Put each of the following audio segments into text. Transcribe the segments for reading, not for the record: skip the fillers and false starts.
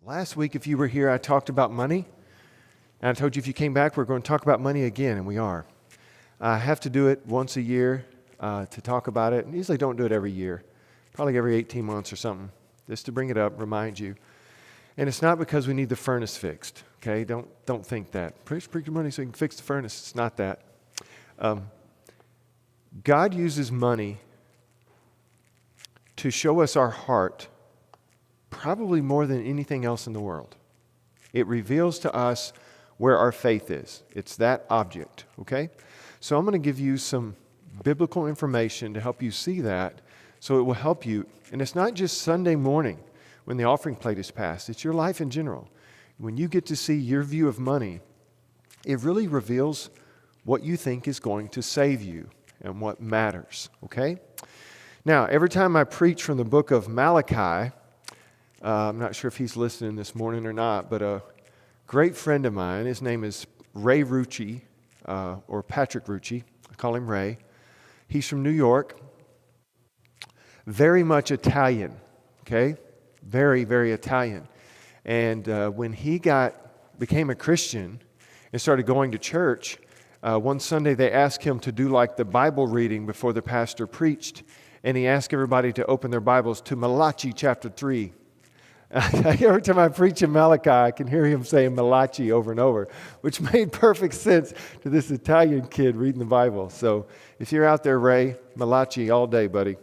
Last week, if you were here, I talked about money. And I told you if you came back, we're going to talk about money again, and we are. I have to do it once a year to talk about it. And usually don't do it every year, probably every 18 months or something, just to bring it up, remind you. And it's not because we need the furnace fixed, okay? Don't think that. Preach your money so you can fix the furnace. It's not that. God uses money to show us our heart probably more than anything else in the world. It reveals to us where our faith is. It's that object, okay? So I'm going to give you some biblical information to help you see that, so it will help you. And it's not just Sunday morning when the offering plate is passed. It's your life in general. When you get to see your view of money, it really reveals what you think is going to save you and what matters, okay? Now, every time I preach from the book of Malachi, I'm not sure if he's listening this morning or not, but a great friend of mine, his name is Ray Rucci, or Patrick Rucci. I call him Ray. He's from New York. Very much Italian, okay? Very, very Italian. And when he became a Christian and started going to church, one Sunday they asked him to do like the Bible reading before the pastor preached. And he asked everybody to open their Bibles to Malachi chapter 3. Every time I preach in Malachi, I can hear him saying Malachi over and over, which made perfect sense to this Italian kid reading the Bible. So if you're out there, Ray, Malachi all day, buddy.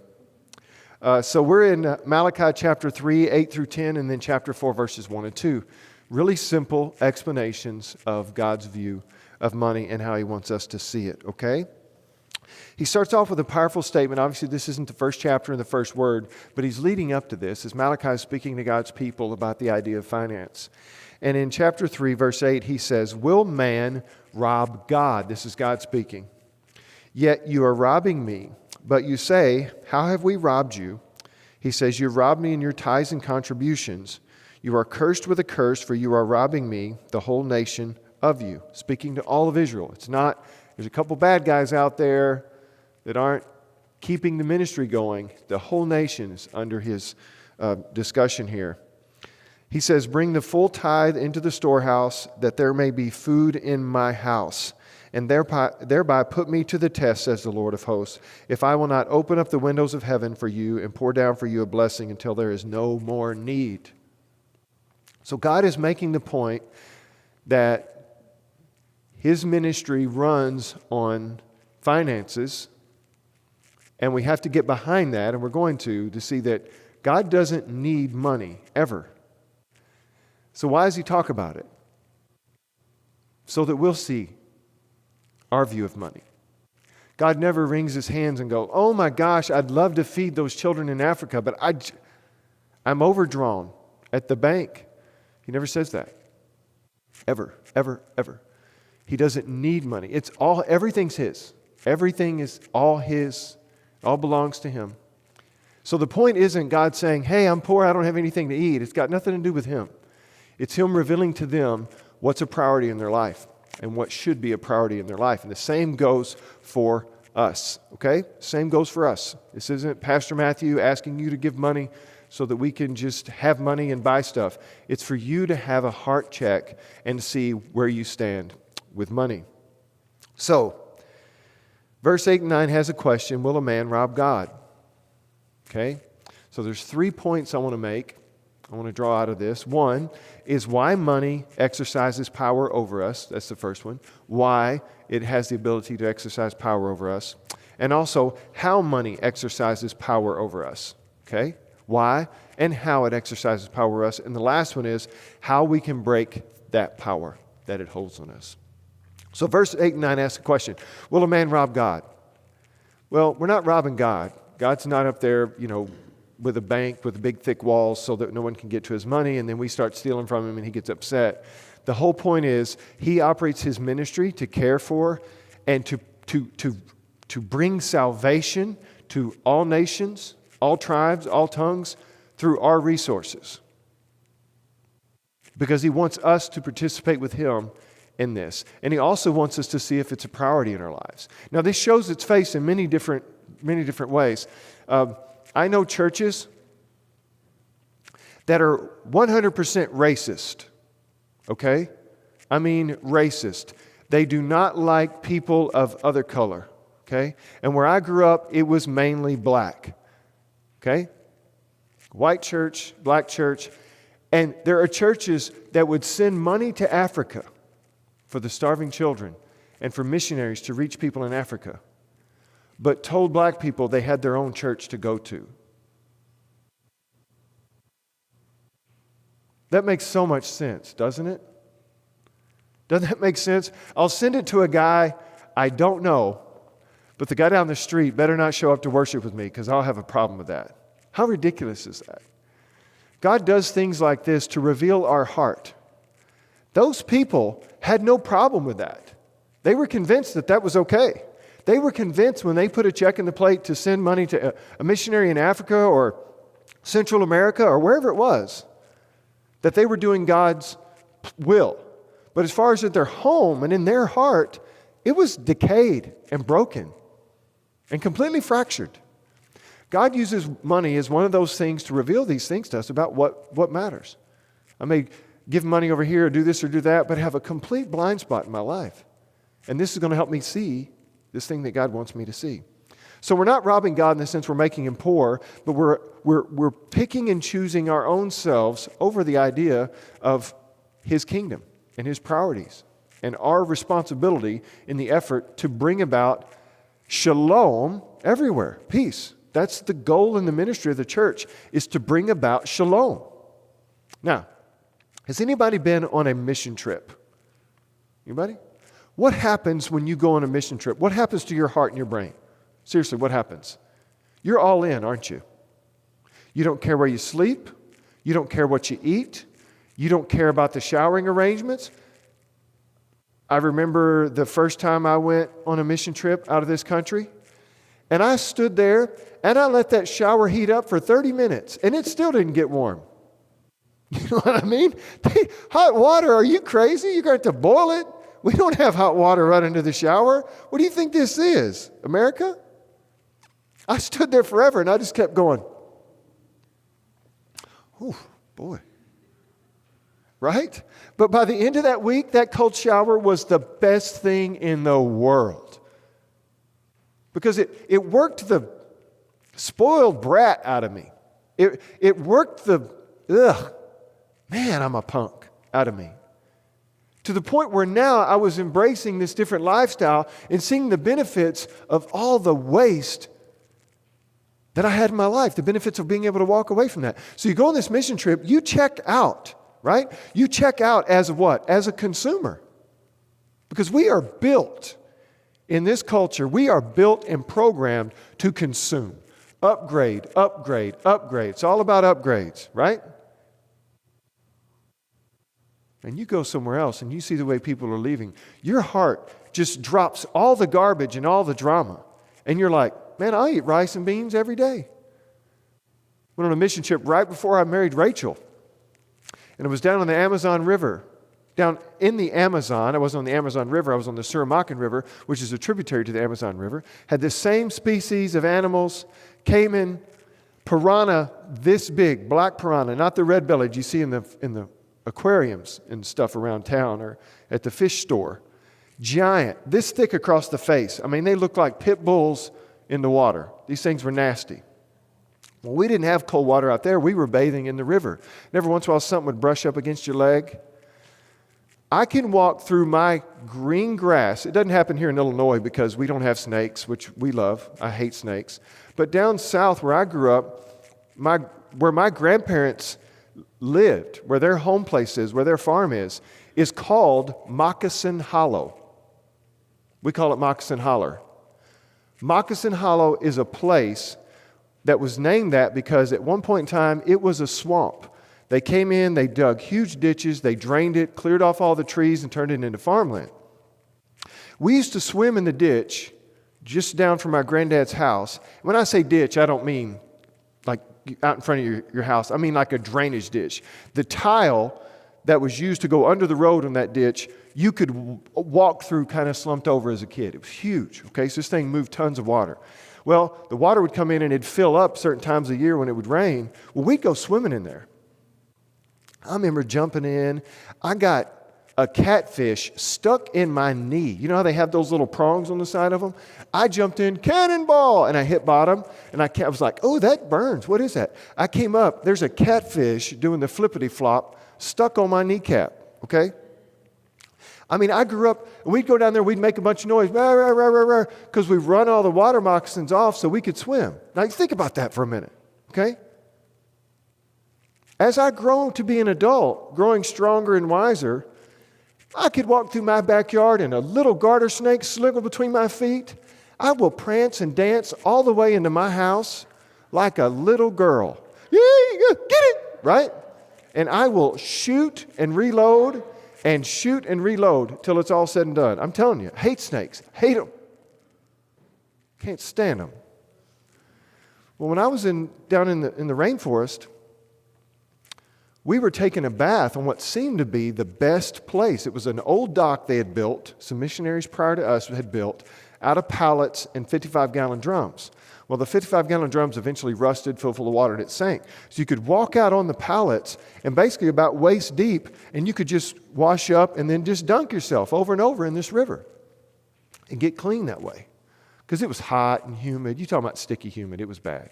So we're in Malachi chapter 3, 8 through 10, and then chapter 4, verses 1 and 2. Really simple explanations of God's view of money and how He wants us to see it, okay? He starts off with a powerful statement. Obviously, this isn't the first chapter and the first word, but he's leading up to this as Malachi is speaking to God's people about the idea of finance. And in chapter 3, verse 8, he says, "Will man rob God?" This is God speaking. "Yet you are robbing me. But you say, 'How have we robbed you?' He says, 'You robbed me in your tithes and contributions. You are cursed with a curse, for you are robbing me, the whole nation of you." Speaking to all of Israel. It's not, there's a couple bad guys out there that aren't keeping the ministry going. The whole nation is under his discussion here. He says, "Bring the full tithe into the storehouse, that there may be food in my house, and thereby put me to the test, says the Lord of hosts, if I will not open up the windows of heaven for you and pour down for you a blessing until there is no more need." So God is making the point that His ministry runs on finances. And we have to get behind that, and we're going to see that God doesn't need money, ever. So why does He talk about it? So that we'll see our view of money. God never wrings His hands and goes, "Oh my gosh, I'd love to feed those children in Africa, but I'm overdrawn at the bank." He never says that. Ever, ever, ever. He doesn't need money. Everything's His. Everything is all His. All belongs to Him. So the point isn't God saying, "Hey, I'm poor, I don't have anything to eat." It's got nothing to do with Him. It's Him revealing to them what's a priority in their life and what should be a priority in their life. And the same goes for us, okay? Same goes for us. This isn't Pastor Matthew asking you to give money so that we can just have money and buy stuff. It's for you to have a heart check and see where you stand with money. So, verse 8 and 9 has a question: will a man rob God? Okay? So there's 3 points I want to make. I want to draw out of this. One is why money exercises power over us. That's the first one. Why it has the ability to exercise power over us. And also how money exercises power over us. Okay? Why and how it exercises power over us. And the last one is how we can break that power that it holds on us. So verse 8 and 9 asks the question, will a man rob God? Well, we're not robbing God. God's not up there, with a bank with big thick walls so that no one can get to His money, and then we start stealing from Him and He gets upset. The whole point is He operates His ministry to care for and to bring salvation to all nations, all tribes, all tongues through our resources. Because He wants us to participate with Him in this. And He also wants us to see if it's a priority in our lives. Now, this shows its face in many different ways. I know churches that are 100% racist. Okay? I mean racist. They do not like people of other color. Okay? And where I grew up, it was mainly black. Okay? White church, black church. And there are churches that would send money to Africa for the starving children and for missionaries to reach people in Africa, but told black people they had their own church to go to. That makes so much sense, doesn't it? Doesn't that make sense? I'll send it to a guy I don't know, but the guy down the street better not show up to worship with me because I'll have a problem with that. How ridiculous is that? God does things like this to reveal our heart. Those people had no problem with that. They were convinced that that was okay. They were convinced when they put a check in the plate to send money to a missionary in Africa or Central America or wherever it was, that they were doing God's will. But as far as at their home and in their heart, it was decayed and broken and completely fractured. God uses money as one of those things to reveal these things to us about what matters. I may give money over here or do this or do that, but have a complete blind spot in my life. And this is going to help me see this thing that God wants me to see. So we're not robbing God in the sense we're making Him poor, but we're picking and choosing our own selves over the idea of His kingdom and His priorities and our responsibility in the effort to bring about shalom everywhere, peace. That's the goal in the ministry of the church, is to bring about shalom. Now, has anybody been on a mission trip? Anybody? What happens when you go on a mission trip? What happens to your heart and your brain? Seriously, what happens? You're all in, aren't you? You don't care where you sleep. You don't care what you eat. You don't care about the showering arrangements. I remember the first time I went on a mission trip out of this country, and I stood there and I let that shower heat up for 30 minutes, and it still didn't get warm. You know what I mean? Hot water, are you crazy? You're going to have to boil it? We don't have hot water right into the shower. What do you think this is, America? I stood there forever and I just kept going. Oh, boy. Right? But by the end of that week, that cold shower was the best thing in the world. Because it worked the spoiled brat out of me. It worked the, man, I'm a punk out of me. To the point where now I was embracing this different lifestyle and seeing the benefits of all the waste that I had in my life, the benefits of being able to walk away from that. So you go on this mission trip, you check out, right? You check out as what? As a consumer. Because we are built in this culture, we are built and programmed to consume. Upgrade, upgrade, upgrade. It's all about upgrades, right? And you go somewhere else and you see the way people are leaving, your heart just drops all the garbage and all the drama. And you're like, man, I'll eat rice and beans every day. Went on a mission trip right before I married Rachel. And it was down on the Amazon River. Down in the Amazon, I wasn't on the Amazon River, I was on the Suramacan River, which is a tributary to the Amazon River. Had the same species of animals, caiman, piranha this big, black piranha, not the red-bellied you see in the aquariums and stuff around town or at the fish store. Giant, this thick across the face. I mean, they look like pit bulls in the water. These things were nasty. Well, we didn't have cold water out there. We were bathing in the river. And every once in a while, something would brush up against your leg. I can walk through my green grass. It doesn't happen here in Illinois because we don't have snakes, which we love. I hate snakes. But down south where I grew up, where my grandparents lived, where their home place is, where their farm is called Moccasin Hollow. We call it Moccasin Holler. Moccasin Hollow is a place that was named that because at one point in time it was a swamp. They came in, they dug huge ditches, they drained it, cleared off all the trees and turned it into farmland. We used to swim in the ditch just down from our granddad's house. When I say ditch, I don't mean like out in front of your house. I mean like a drainage ditch. The tile that was used to go under the road on that ditch, you could walk through kind of slumped over as a kid. It was huge, okay? So this thing moved tons of water. Well, the water would come in and it'd fill up certain times of year when it would rain. Well, we'd go swimming in there. I remember jumping in. I got a catfish stuck in my knee. You know how they have those little prongs on the side of them? I jumped in, cannonball, and I hit bottom, and I was like, oh, that burns. What is that? I came up. There's a catfish doing the flippity flop stuck on my kneecap, okay? I mean, I grew up, we'd go down there, we'd make a bunch of noise, because we run all the water moccasins off so we could swim. Now, think about that for a minute, okay? As I grow to be an adult, growing stronger and wiser, I could walk through my backyard and a little garter snake sliggle between my feet. I will prance and dance all the way into my house like a little girl. Yeah, get it, right? And I will shoot and reload till it's all said and done. I'm telling you, hate snakes, hate them. Can't stand them. Well, when I was down in the rainforest, we were taking a bath on what seemed to be the best place. It was an old dock they had built, some missionaries prior to us had built, out of pallets and 55-gallon drums. Well, the 55-gallon drums eventually rusted, filled full of water, and it sank. So you could walk out on the pallets and basically about waist deep, and you could just wash up and then just dunk yourself over and over in this river and get clean that way. Because it was hot and humid. You talking about sticky humid. It was bad.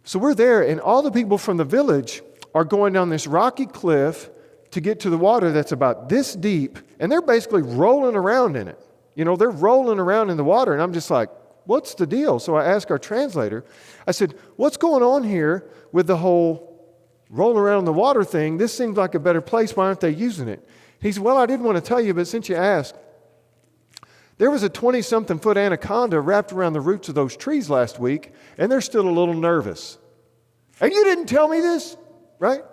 So we're there, and all the people from the village are going down this rocky cliff to get to the water that's about this deep, and they're basically rolling around in it. You know, they're rolling around in the water, and I'm just like, what's the deal? So I asked our translator, I said, what's going on here with the whole rolling around in the water thing? This seems like a better place. Why aren't they using it? He said, well, I didn't want to tell you, but since you asked, there was a 20-something foot anaconda wrapped around the roots of those trees last week, and they're still a little nervous. And you didn't tell me this, right?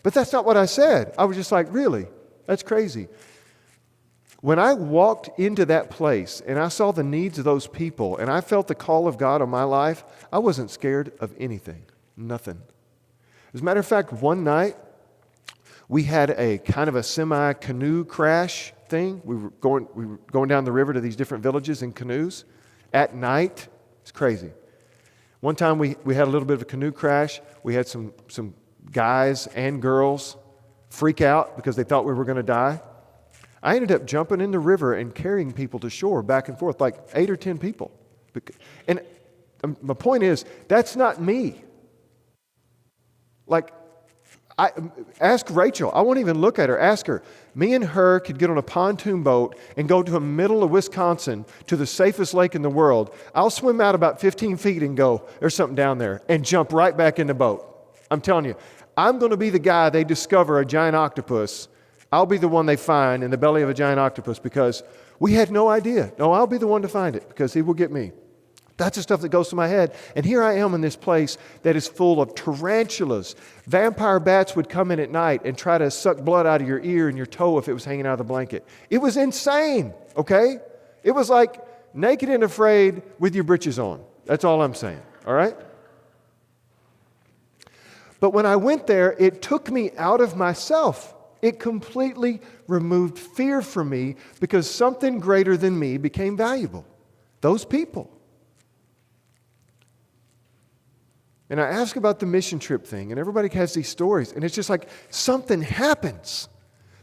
But that's not what I said. I was just like, really? That's crazy. When I walked into that place and I saw the needs of those people and I felt the call of God on my life, I wasn't scared of anything, nothing. As a matter of fact, one night we had a kind of a semi-canoe crash thing. We were going down the river to these different villages in canoes at night. It's crazy. One time we had a little bit of a canoe crash. We had some guys and girls freak out because they thought we were going to die. I ended up jumping in the river and carrying people to shore back and forth, like 8 or 10 people. And my point is, that's not me. Like, ask Rachel. I won't even look at her. Ask her. Me and her could get on a pontoon boat and go to the middle of Wisconsin to the safest lake in the world. I'll swim out about 15 feet and go, there's something down there, and jump right back in the boat. I'm telling you, I'm going to be the guy they discover a giant octopus. I'll be the one they find in the belly of a giant octopus because we had no idea. No, I'll be the one to find it because he will get me. That's the stuff that goes to my head. And here I am in this place that is full of tarantulas. Vampire bats would come in at night and try to suck blood out of your ear and your toe if it was hanging out of the blanket. It was insane, okay? It was like naked and afraid with your britches on. That's all I'm saying, all right? But when I went there, it took me out of myself. It completely removed fear from me because something greater than me became valuable. Those people. And I ask about the mission trip thing, and everybody has these stories, and it's just like something happens.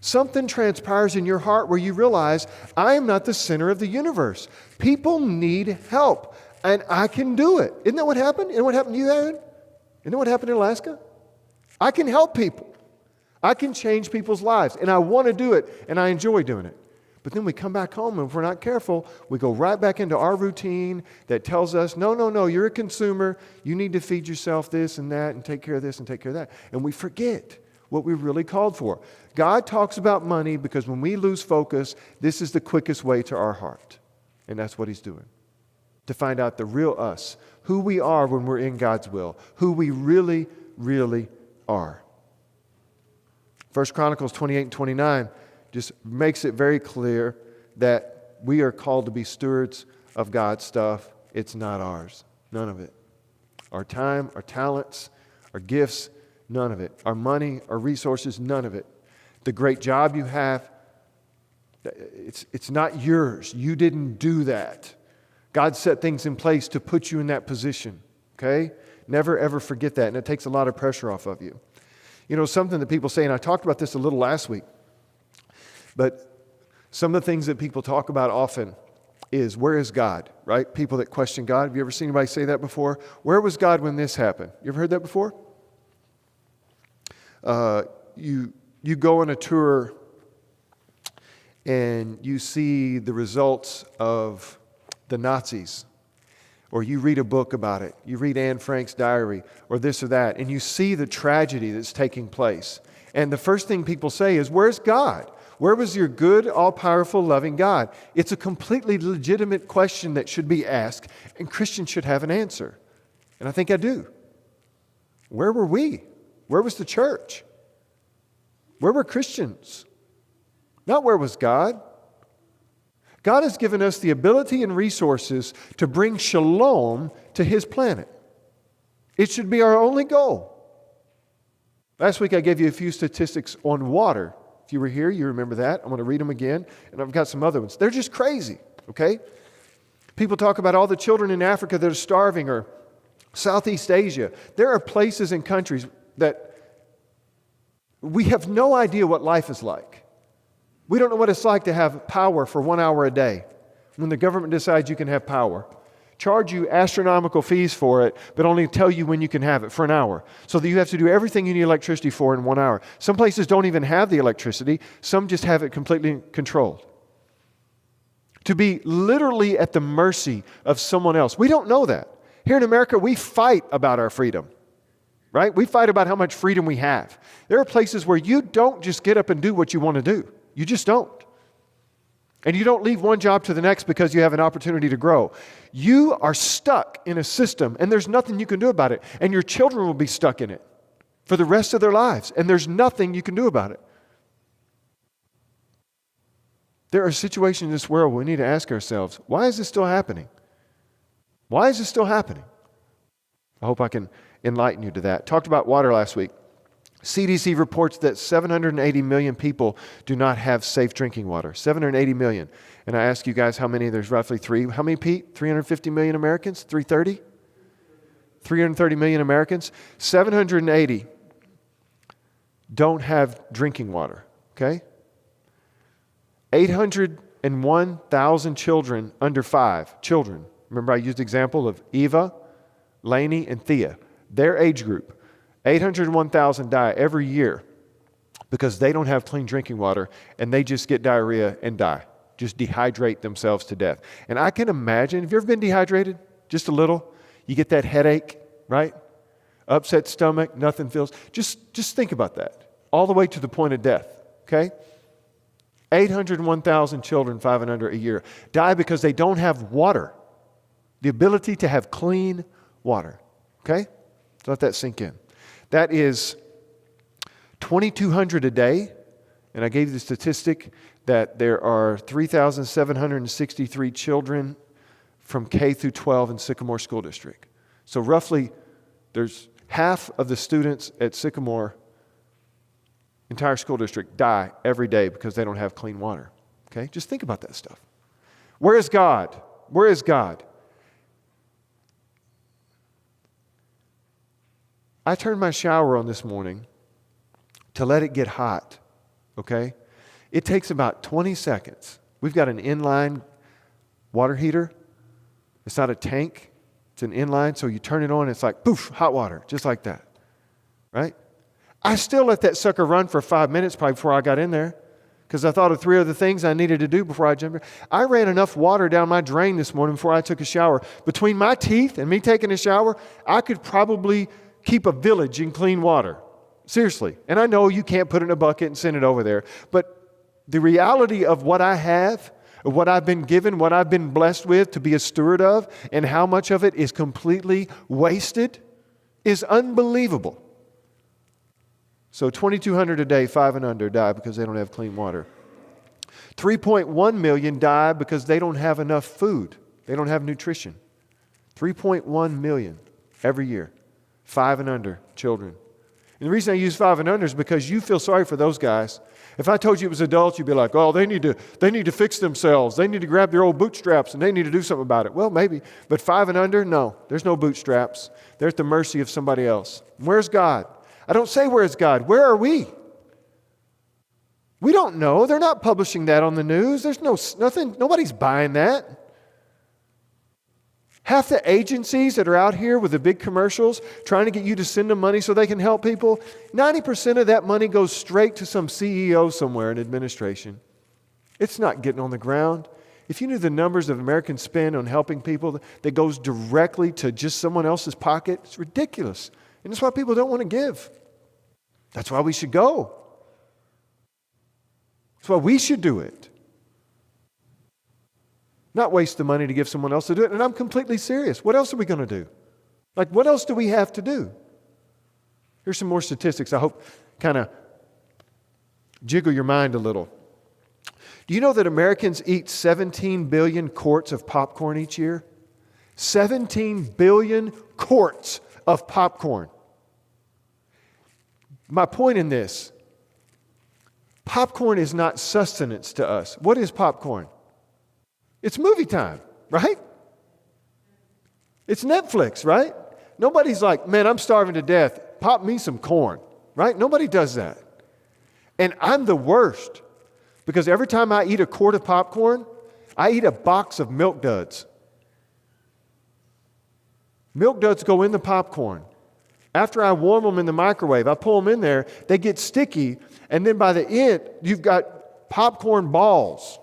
Something transpires in your heart where you realize, I am not the center of the universe. People need help, and I can do it. Isn't that what happened? Isn't that what happened to you, Aaron? Isn't that what happened in Alaska? I can help people. I can change people's lives, and I want to do it, and I enjoy doing it. But then we come back home, and if we're not careful, we go right back into our routine that tells us, no, you're a consumer. You need to feed yourself this and that and take care of this and take care of that. And we forget what we really called for. God talks about money because when we lose focus, this is the quickest way to our heart. And that's what He's doing. To find out the real us, who we are when we're in God's will, who we really, really are. 1 Chronicles 28 and 29 just makes it very clear that we are called to be stewards of God's stuff. It's not ours. None of it. Our time, our talents, our gifts, none of it. Our money, our resources, none of it. The great job you have, it's not yours. You didn't do that. God set things in place to put you in that position. Okay? Never, ever forget that. And it takes a lot of pressure off of you. You know, something that people say, and I talked about this a little last week, but some of the things that people talk about often is, where is God, right? People that question God. Have you ever seen anybody say that before? Where was God when this happened? You ever heard that before? You go on a tour and you see the results of the Nazis, or you read a book about it. You read Anne Frank's diary or this or that, and you see the tragedy that's taking place. And the first thing people say is, where's God? Where was your good, all-powerful, loving God? It's a completely legitimate question that should be asked, and Christians should have an answer. And I think I do. Where were we? Where was the church? Where were Christians? Not where was God. God has given us the ability and resources to bring shalom to His planet. It should be our only goal. Last week I gave you a few statistics on water. If you were here, you remember that. I'm going to read them again, and I've got some other ones. They're just crazy, okay? People talk about all the children in Africa that are starving, or Southeast Asia. There are places and countries that we have no idea what life is like. We don't know what it's like to have power for 1 hour a day when the government decides you can have power. Charge you astronomical fees for it, but only tell you when you can have it for an hour. So that you have to do everything you need electricity for in 1 hour. Some places don't even have the electricity. Some just have it completely controlled. To be literally at the mercy of someone else. We don't know that. Here in America, we fight about our freedom. Right? We fight about how much freedom we have. There are places where you don't just get up and do what you want to do. You just don't. And you don't leave one job to the next because you have an opportunity to grow. You are stuck in a system, and there's nothing you can do about it. And your children will be stuck in it for the rest of their lives, and there's nothing you can do about it. There are situations in this world where we need to ask ourselves, why is this still happening? Why is this still happening? I hope I can enlighten you to that. Talked about water last week. CDC reports that 780 million people do not have safe drinking water. 780 million. And I ask you guys how many? There's roughly three. How many, Pete? 350 million Americans? 330? 330 million Americans. 780 don't have drinking water. Okay? 801,000 children under 5. Children. Remember I used the example of Eva, Lainey, and Thea. Their age group. 801,000 die every year because they don't have clean drinking water, and they just get diarrhea and die. Just dehydrate themselves to death. And I can imagine, have you ever been dehydrated? Just a little? You get that headache, right? Upset stomach, nothing feels. Just think about that. All the way to the point of death, okay? 801,000 children 5 and under a year die because they don't have water. The ability to have clean water, okay? Let that sink in. That is 2,200 a day, and I gave you the statistic that there are 3,763 children from K through 12 in Sycamore School District. So roughly, there's half of the students at Sycamore entire school district die every day because they don't have clean water. Okay? Just think about that stuff. Where is God? Where is God? I turned my shower on this morning to let it get hot, okay? It takes about 20 seconds. We've got an inline water heater. It's not a tank. It's an inline, so you turn it on, it's like, poof, hot water, just like that, right? I still let that sucker run for 5 minutes probably before I got in there because I thought of 3 other things I needed to do before I jumped in. I ran enough water down my drain this morning before I took a shower. Between my teeth and me taking a shower, I could probably keep a village in clean water. Seriously. And I know you can't put it in a bucket and send it over there. But the reality of what I have, of what I've been given, what I've been blessed with to be a steward of, and how much of it is completely wasted is unbelievable. So 2,200 a day, 5 and under, die because they don't have clean water. 3.1 million die because they don't have enough food. They don't have nutrition. 3.1 million every year. 5 and under children. And the reason I use 5 and under is because you feel sorry for those guys. If I told you it was adults, you'd be like, oh, they need to fix themselves. They need to grab their old bootstraps and they need to do something about it. Well, maybe. But 5 and under, no. There's no bootstraps. They're at the mercy of somebody else. Where's God? I don't say, where is God? Where are we? We don't know. They're not publishing that on the news. There's nothing, nobody's buying that. Half the agencies that are out here with the big commercials trying to get you to send them money so they can help people, 90% of that money goes straight to some CEO somewhere in administration. It's not getting on the ground. If you knew the numbers of Americans spend on helping people that goes directly to just someone else's pocket, it's ridiculous. And that's why people don't want to give. That's why we should go. That's why we should do it. Not waste the money to give someone else to do it. And I'm completely serious. What else are we going to do? Like, what else do we have to do? Here's some more statistics. I hope kind of jiggle your mind a little. Do you know that Americans eat 17 billion quarts of popcorn each year? 17 billion quarts of popcorn. My point in this, popcorn is not sustenance to us. What is popcorn? It's movie time, right? It's Netflix, right? Nobody's like, man, I'm starving to death. Pop me some corn, right? Nobody does that. And I'm the worst because every time I eat a quart of popcorn, I eat a box of Milk Duds. Milk Duds go in the popcorn. After I warm them in the microwave, I pull them in there, they get sticky, and then by the end, you've got popcorn balls.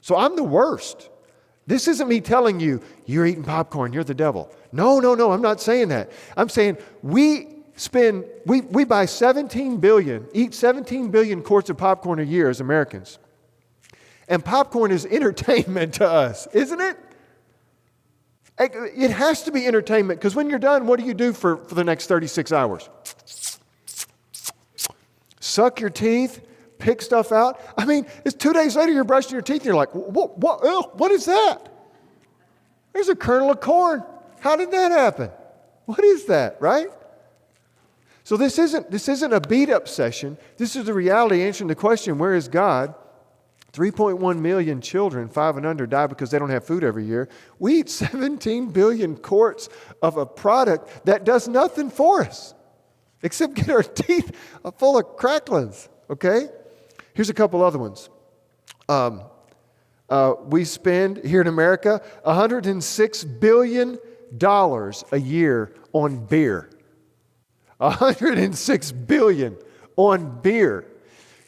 So I'm the worst. This isn't me telling you, you're eating popcorn, you're the devil. No, I'm not saying that. I'm saying we buy 17 billion, eat 17 billion quarts of popcorn a year as Americans. And popcorn is entertainment to us, isn't it? It has to be entertainment because when you're done, what do you do for the next 36 hours? Suck your teeth. Pick stuff out. I mean, it's 2 days later, you're brushing your teeth, and you're like, what is that? There's a kernel of corn. How did that happen? What is that, right? So this isn't a beat-up session. This is the reality answering the question, where is God? 3.1 million children, 5 and under, die because they don't have food every year. We eat 17 billion quarts of a product that does nothing for us except get our teeth full of cracklings, okay? Here's a couple other ones. We spend here in America $106 billion a year on beer. $106 billion on beer.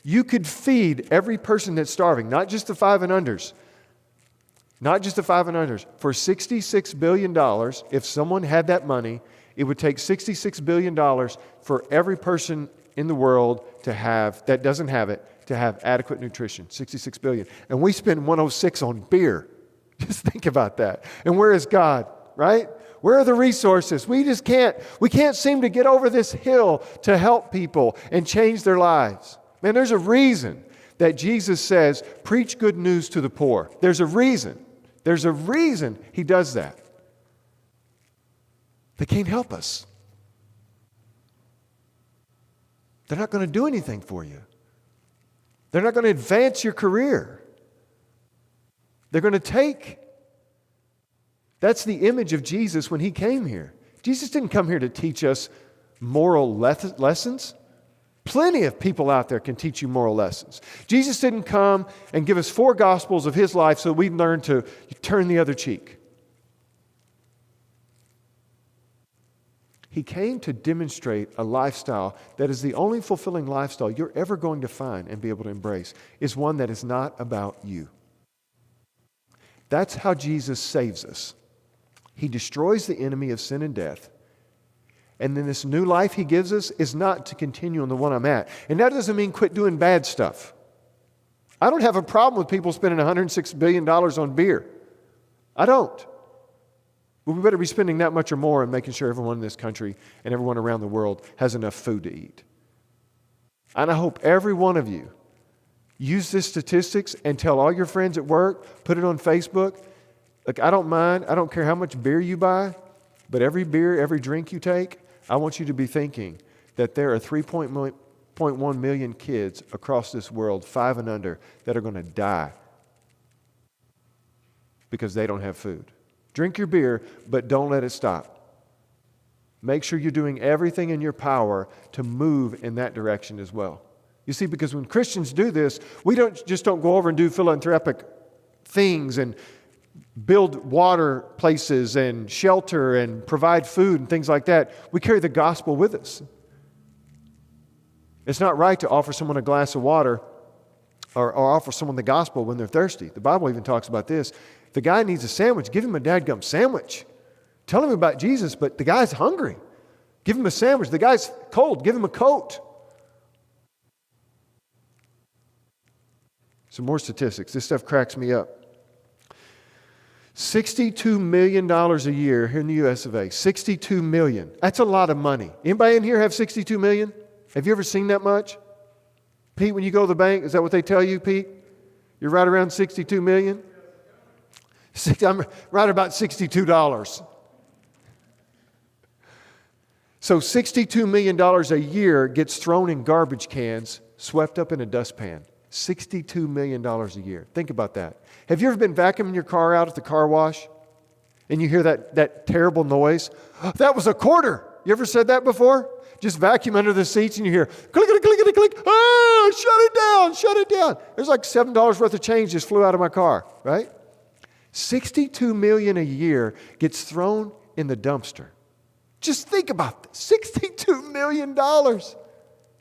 You could feed every person that's starving, not just the 5 and unders. Not just the 5 and unders. For $66 billion, if someone had that money, it would take $66 billion for every person in the world to have, that doesn't have it, to have adequate nutrition. 66 billion. And we spend 106 on beer. Just think about that. And where is God, right? Where are the resources? We can't seem to get over this hill to help people and change their lives. Man, there's a reason that Jesus says, preach good news to the poor. There's a reason. There's a reason he does that. They can't help us. They're not going to do anything for you. They're not going to advance your career. They're going to take. That's the image of Jesus when he came here. Jesus didn't come here to teach us moral lessons. Plenty of people out there can teach you moral lessons. Jesus didn't come and give us 4 gospels of his life so we'd learn to turn the other cheek. He came to demonstrate a lifestyle that is the only fulfilling lifestyle you're ever going to find and be able to embrace, is one that is not about you. That's how Jesus saves us. He destroys the enemy of sin and death. And then this new life he gives us is not to continue on the one I'm at. And that doesn't mean quit doing bad stuff. I don't have a problem with people spending $106 billion on beer. I don't. But we better be spending that much or more and making sure everyone in this country and everyone around the world has enough food to eat. And I hope every one of you use this statistics and tell all your friends at work, put it on Facebook. Look, I don't mind. I don't care how much beer you buy, but every beer, every drink you take, I want you to be thinking that there are 3.1 million kids across this world, 5 and under, that are going to die because they don't have food. Drink your beer, but don't let it stop. make sure you're doing everything in your power to move in that direction as well. You see, because when Christians do this, we don't go over and do philanthropic things and build water places and shelter and provide food and things like that. We carry the gospel with us. It's not right to offer someone a glass of water or offer someone the gospel when they're thirsty. The Bible even talks about this. If the guy needs a sandwich, give him a dadgum sandwich. Tell him about Jesus, but the guy's hungry. Give him a sandwich. The guy's cold. Give him a coat. Some more statistics. This stuff cracks me up. $62 million a year here in the US of A. $62 million. That's a lot of money. Anybody in here have $62 million? Have you ever seen that much? Pete, when you go to the bank, is that what they tell you, Pete? You're right around $62 million? I'm right about $62. So $62 million a year gets thrown in garbage cans, swept up in a dustpan. $62 million a year. Think about that. Have you ever been vacuuming your car out at the car wash and you hear that terrible noise? That was a quarter. You ever said that before? Just vacuum under the seats and you hear click, click, click, click, click. Oh, shut it down. There's like $7 worth of change just flew out of my car, right? $62 million a year gets thrown in the dumpster. Just think about this. $62 million.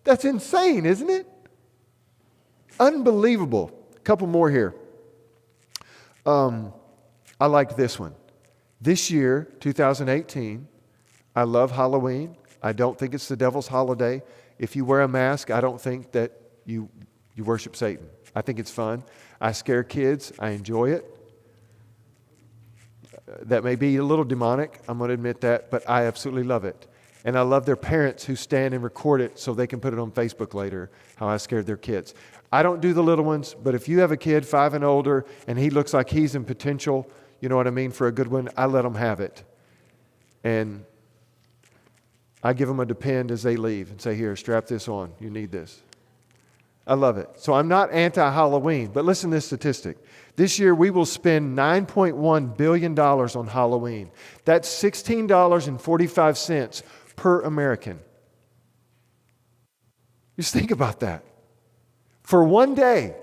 That's insane, isn't it? Unbelievable. A couple more here. I like this one. This year, 2018, I love Halloween. I don't think it's the devil's holiday. If you wear a mask, I don't think that you worship Satan. I think it's fun. I scare kids. I enjoy it. That may be a little demonic. I'm going to admit that, but I absolutely love it. And I love their parents who stand and record it so they can put it on Facebook later, how I scared their kids. I don't do the little ones, but if you have a kid 5 and older and he looks like he's in potential, you know what I mean, for a good one, I let them have it. And I give them a depend as they leave and say, here, strap this on. You need this. I love it. So I'm not anti-Halloween, but listen to this statistic. This year we will spend $9.1 billion on Halloween. That's $16.45 per American. Just think about that. For one day,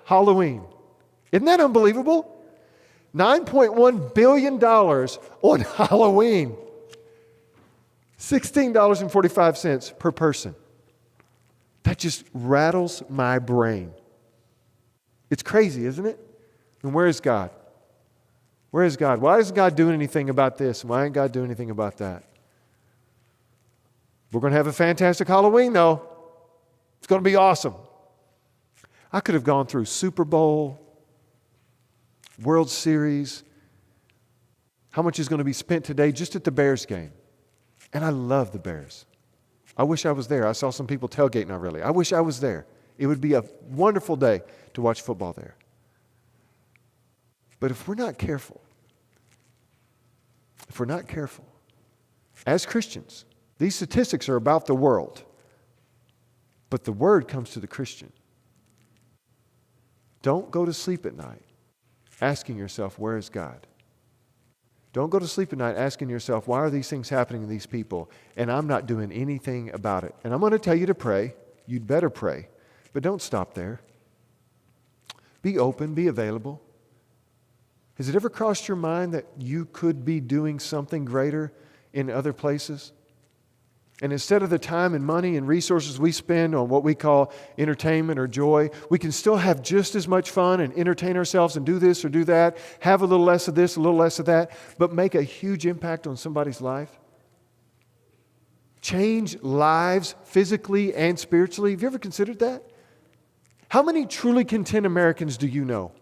Halloween. Isn't that unbelievable? $9.1 billion on Halloween. $16.45 per person. That just rattles my brain. It's crazy, isn't it? And where is God? Where is God? Why isn't God doing anything about this? Why ain't God doing anything about that? We're going to have a fantastic Halloween, though. It's going to be awesome. I could have gone through Super Bowl, World Series. How much is going to be spent today just at the Bears game? And I love the Bears. I wish I was there. I saw some people tailgating already. I wish I was there. It would be a wonderful day to watch football there. But if we're not careful, as Christians, these statistics are about the world, but the word comes to the Christian. Don't go to sleep at night asking yourself, where is God? Don't go to sleep at night asking yourself, why are these things happening to these people? And I'm not doing anything about it. And I'm going to tell you to pray. You'd better pray. But don't stop there. Be open, be available. Has it ever crossed your mind that you could be doing something greater in other places? And instead of the time and money and resources we spend on what we call entertainment or joy, we can still have just as much fun and entertain ourselves and do this or do that, have a little less of this, a little less of that, but make a huge impact on somebody's life. Change lives physically and spiritually. Have you ever considered that? How many truly content Americans do you know?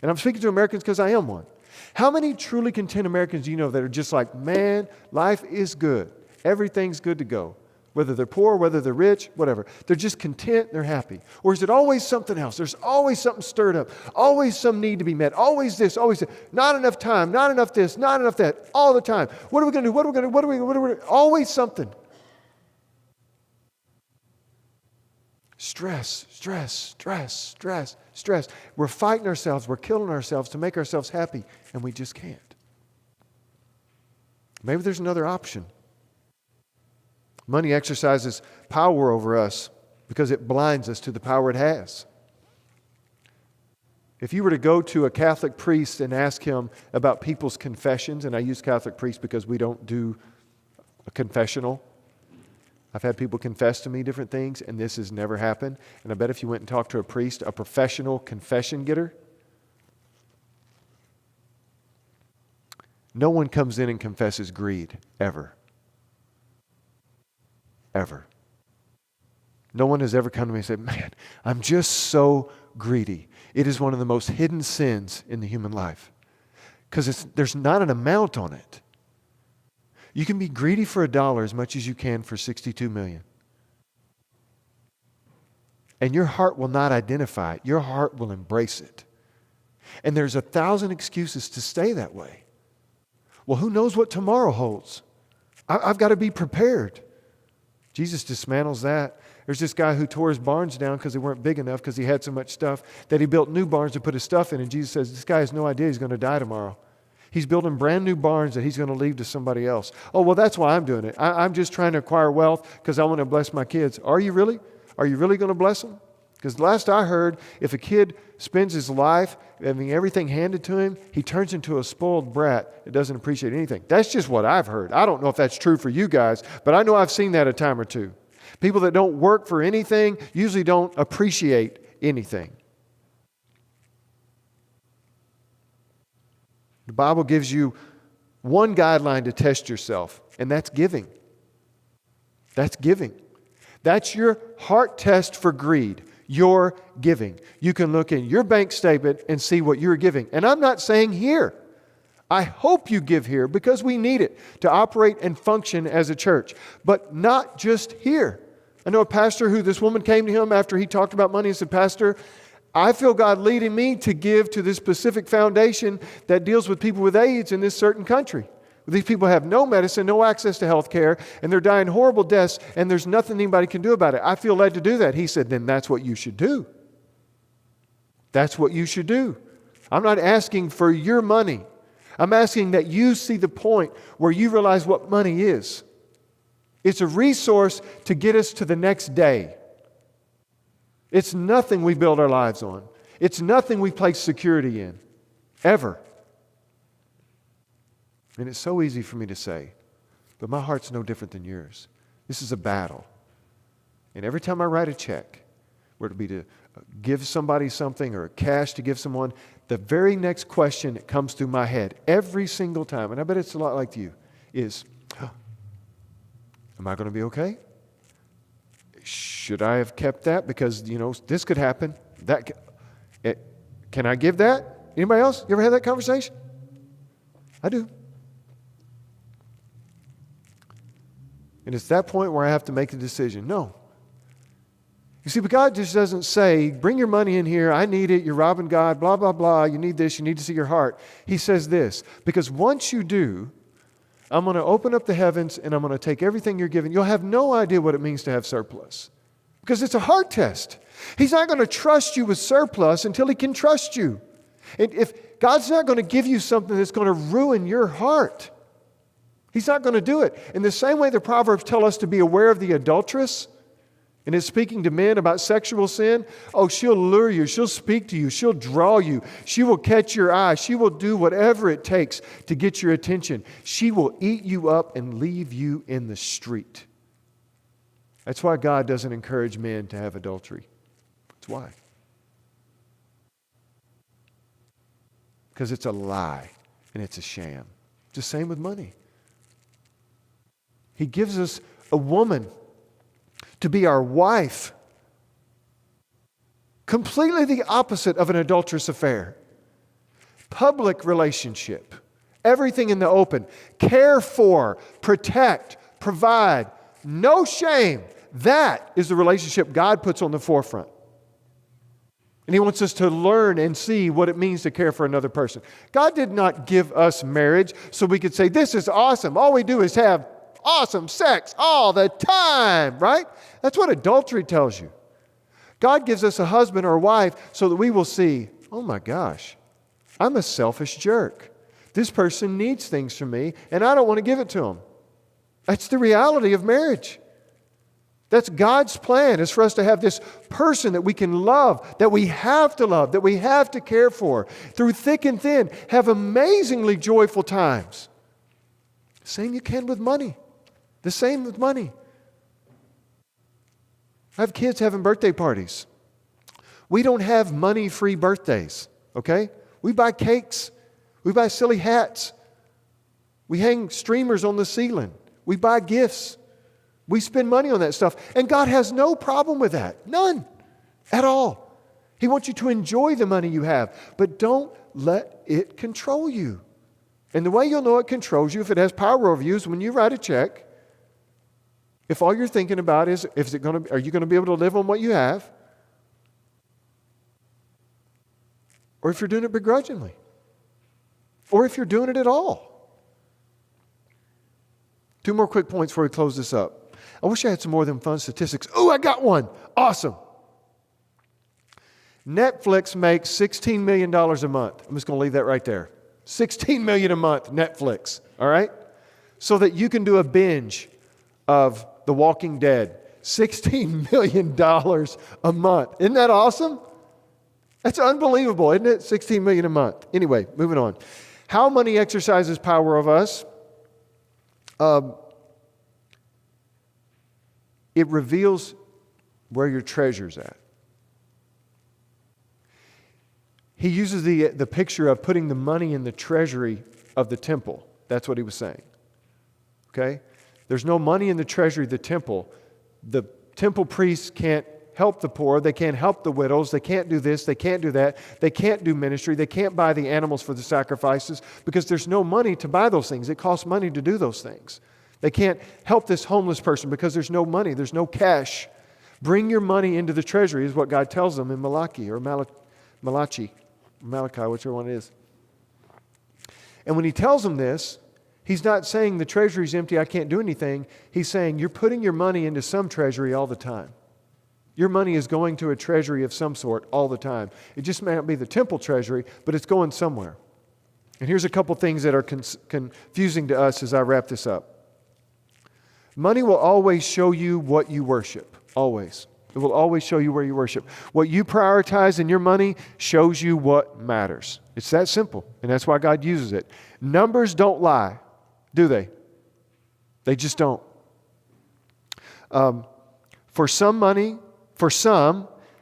And I'm speaking to Americans because I am one. How many truly content Americans do you know that are just like, man, life is good. Everything's good to go. Whether they're poor, whether they're rich, whatever. They're just content, they're happy. Or is it always something else? There's always something stirred up. Always some need to be met. Always this, always that. Not enough time, not enough this, not enough that. All the time. What are we going to do? What are we going to do? What are we always something. Stress, stress, stress, stress, stress. We're fighting ourselves. We're killing ourselves to make ourselves happy, and we just can't. Maybe there's another option. Money exercises power over us because it blinds us to the power it has. If you were to go to a Catholic priest and ask him about people's confessions, and I use Catholic priest because we don't do a confessional. I've had people confess to me different things, and this has never happened. And I bet if you went and talked to a priest, a professional confession getter, no one comes in and confesses greed, ever. Ever. No one has ever come to me and said, man, I'm just so greedy. It is one of the most hidden sins in the human life because there's not an amount on it. You can be greedy for $1 as much as you can for 62 million. And your heart will not identify it. Your heart will embrace it. And there's 1,000 excuses to stay that way. Well, who knows what tomorrow holds? I've got to be prepared. Jesus dismantles that. There's this guy who tore his barns down because they weren't big enough because he had so much stuff that he built new barns to put his stuff in. And Jesus says, this guy has no idea he's going to die tomorrow. He's building brand new barns that he's going to leave to somebody else. Oh, well, that's why I'm doing it. I'm just trying to acquire wealth because I want to bless my kids. Are you really? Are you really going to bless them? Because last I heard, if a kid spends his life having everything handed to him, he turns into a spoiled brat that doesn't appreciate anything. That's just what I've heard. I don't know if that's true for you guys, but I know I've seen that a time or two. People that don't work for anything usually don't appreciate anything. The Bible gives you one guideline to test yourself, and that's giving. That's giving. That's your heart test for greed. Your giving. You can look in your bank statement and see what you're giving. And I'm not saying here. I hope you give here because we need it to operate and function as a church. But not just here. I know a pastor who this woman came to him after he talked about money and said, Pastor, I feel God leading me to give to this specific foundation that deals with people with AIDS in this certain country. These people have no medicine, no access to health care, and they're dying horrible deaths, and there's nothing anybody can do about it. I feel led to do that. He said, then that's what you should do. That's what you should do. I'm not asking for your money. I'm asking that you see the point where you realize what money is. It's a resource to get us to the next day. It's nothing we build our lives on. It's nothing we place security in, ever. And it's so easy for me to say, but my heart's no different than yours. This is a battle. And every time I write a check, whether it be to give somebody something or cash to give someone, the very next question that comes through my head every single time, and I bet it's a lot like you, is, am I going to be okay? Should I have kept that? Because, this could happen. Can I give that? Anybody else? You ever had that conversation? I do. And it's that point where I have to make a decision. No. You see, but God just doesn't say, bring your money in here, I need it, you're robbing God, blah, blah, blah, you need this, you need to see your heart. He says this, because once you do, I'm going to open up the heavens and I'm going to take everything you're giving. You'll have no idea what it means to have surplus. Because it's a heart test. He's not going to trust you with surplus until He can trust you. And if God's not going to give you something that's going to ruin your heart, He's not going to do it. In the same way the Proverbs tell us to be aware of the adulteress, and it's speaking to men about sexual sin. Oh, she'll lure you. She'll speak to you. She'll draw you. She will catch your eye. She will do whatever it takes to get your attention. She will eat you up and leave you in the street. That's why God doesn't encourage men to have adultery. That's why. Because it's a lie and it's a sham. It's the same with money. He gives us a woman to be our wife. Completely the opposite of an adulterous affair. Public relationship. Everything in the open. Care for, protect, provide. No shame. That is the relationship God puts on the forefront. And He wants us to learn and see what it means to care for another person. God did not give us marriage so we could say, this is awesome. All we do is have awesome sex all the time, right? That's what adultery tells you. God gives us a husband or a wife so that we will see, oh my gosh, I'm a selfish jerk. This person needs things from me and I don't want to give it to them. That's the reality of marriage. That's God's plan, is for us to have this person that we can love, that we have to love, that we have to care for, through thick and thin, have amazingly joyful times. Same you can with money. The same with money. I have kids having birthday parties. We don't have money-free birthdays, okay? We buy cakes. We buy silly hats. We hang streamers on the ceiling. We buy gifts. We spend money on that stuff. And God has no problem with that. None at all. He wants you to enjoy the money you have, but don't let it control you. And the way you'll know it controls you, if it has power over you, is when you write a check. If all you're thinking about is, are you going to be able to live on what you have? Or if you're doing it begrudgingly. Or if you're doing it at all. 2 more quick points before we close this up. I wish I had some more of them fun statistics. Oh, I got one. Awesome. Netflix makes $16 million a month. I'm just going to leave that right there. $16 million a month, Netflix. All right? So that you can do a binge of The Walking Dead. $16 million a month. Isn't that awesome? That's unbelievable, isn't it? $16 million a month. Anyway, moving on. How money exercises power of us? It reveals where your treasure's at. He uses the picture of putting the money in the treasury of the temple. That's what he was saying. Okay? There's no money in the treasury of the temple. The temple priests can't help the poor. They can't help the widows. They can't do this. They can't do that. They can't do ministry. They can't buy the animals for the sacrifices because there's no money to buy those things. It costs money to do those things. They can't help this homeless person because there's no money. There's no cash. Bring your money into the treasury is what God tells them in Malachi, whichever one it is. And when he tells them this, he's not saying the treasury's empty, I can't do anything. He's saying you're putting your money into some treasury all the time. Your money is going to a treasury of some sort all the time. It just may not be the temple treasury, but it's going somewhere. And here's a couple things that are confusing to us as I wrap this up. Money will always show you what you worship. Always. It will always show you where you worship. What you prioritize in your money shows you what matters. It's that simple. And that's why God uses it. Numbers don't lie, do they? They just don't. For some,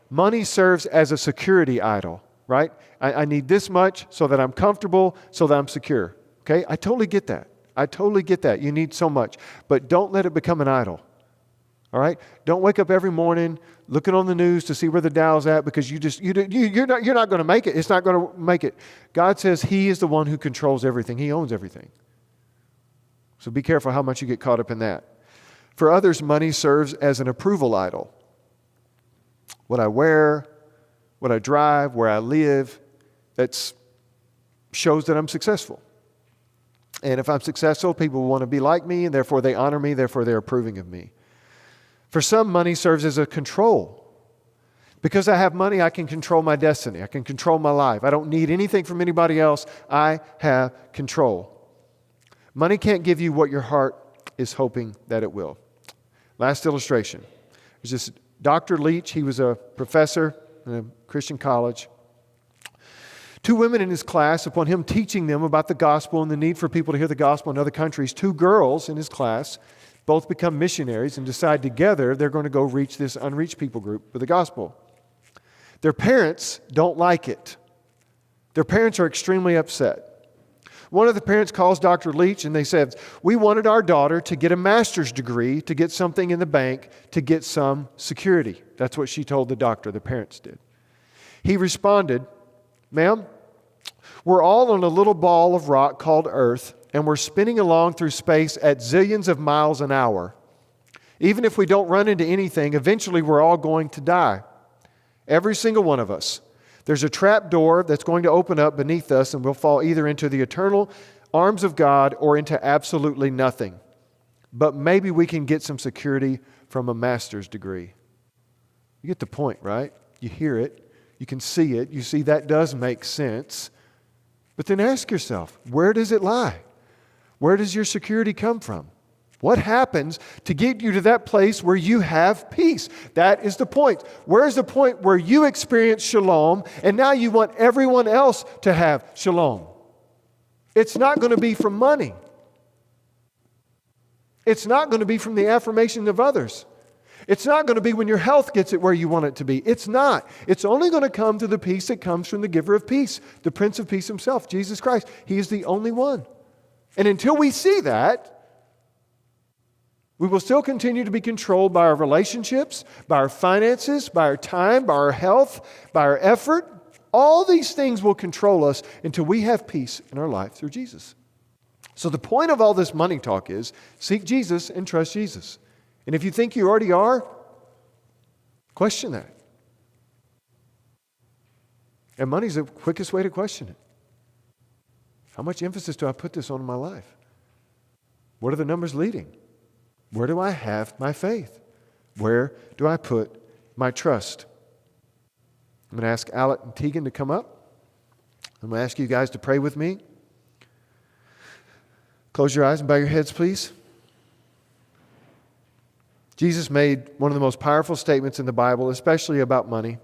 money serves as a security idol, right? I need this much so that I'm comfortable, so that I'm secure. Okay? I totally get that. You need so much. But don't let it become an idol. All right? Don't wake up every morning looking on the news to see where the Dow's at because you're not going to make it. It's not going to make it. God says He is the one who controls everything. He owns everything. So be careful how much you get caught up in that. For others, money serves as an approval idol. What I wear, what I drive, where I live, that shows that I'm successful. And if I'm successful, people will want to be like me, and therefore they honor me, therefore they're approving of me. For some, money serves as a control. Because I have money, I can control my destiny. I can control my life. I don't need anything from anybody else. I have control. Money can't give you what your heart is hoping that it will. Last illustration. There's this Dr. Leach. He was a professor in a Christian college. 2 women in his class, upon him teaching them about the gospel and the need for people to hear the gospel in other countries, 2 girls in his class both become missionaries and decide together they're going to go reach this unreached people group with the gospel. Their parents don't like it. Their parents are extremely upset. One of the parents calls Dr. Leach and they said, we wanted our daughter to get a master's degree, to get something in the bank, to get some security. That's what she told the doctor, the parents did. He responded, ma'am, we're all on a little ball of rock called Earth, and we're spinning along through space at zillions of miles an hour. Even if we don't run into anything, eventually we're all going to die. Every single one of us. There's a trap door that's going to open up beneath us, and we'll fall either into the eternal arms of God or into absolutely nothing. But maybe we can get some security from a master's degree. You get the point, right? You hear it. You can see it. You see that does make sense. But then ask yourself, where does it lie? Where does your security come from? What happens to get you to that place where you have peace? That is the point. Where's the point where you experience shalom and now you want everyone else to have shalom? It's not going to be from money. It's not going to be from the affirmation of others. It's not going to be when your health gets it where you want it to be. It's not. It's only going to come to the peace that comes from the giver of peace, the Prince of Peace himself, Jesus Christ. He is the only one. And until we see that, we will still continue to be controlled by our relationships, by our finances, by our time, by our health, by our effort. All these things will control us until we have peace in our life through Jesus. So the point of all this money talk is seek Jesus and trust Jesus. And if you think you already are, question that. And money's the quickest way to question it. How much emphasis do I put this on in my life? What are the numbers leading? Where do I have my faith? Where do I put my trust? I'm going to ask Alec and Tegan to come up. I'm going to ask you guys to pray with me. Close your eyes and bow your heads, please. Jesus made one of the most powerful statements in the Bible, especially about money.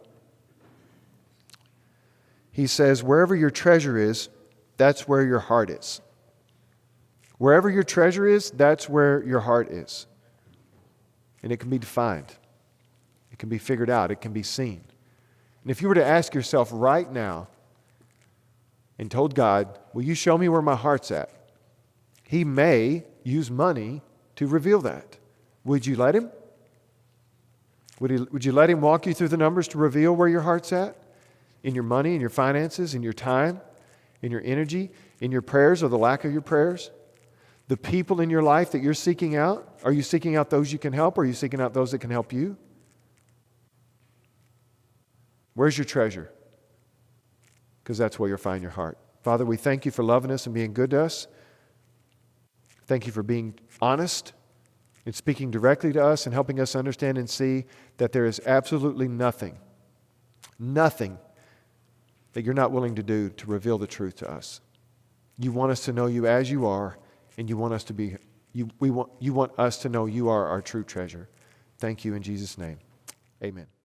He says, wherever your treasure is, that's where your heart is. Wherever your treasure is, that's where your heart is. And it can be defined. It can be figured out. It can be seen. And if you were to ask yourself right now and told God, will you show me where my heart's at? He may use money to reveal that. Would you let him? Would you let him walk you through the numbers to reveal where your heart's at? In your money, in your finances, in your time, in your energy, in your prayers or the lack of your prayers? The people in your life that you're seeking out, are you seeking out those you can help, or are you seeking out those that can help you? Where's your treasure? Because that's where you'll find your heart. Father, we thank you for loving us and being good to us. Thank you for being honest and speaking directly to us and helping us understand and see that there is absolutely nothing that you're not willing to do to reveal the truth to us. You want us to know you as you are, and you want us to be. You want us to know you are our true treasure. Thank you in Jesus' name. Amen.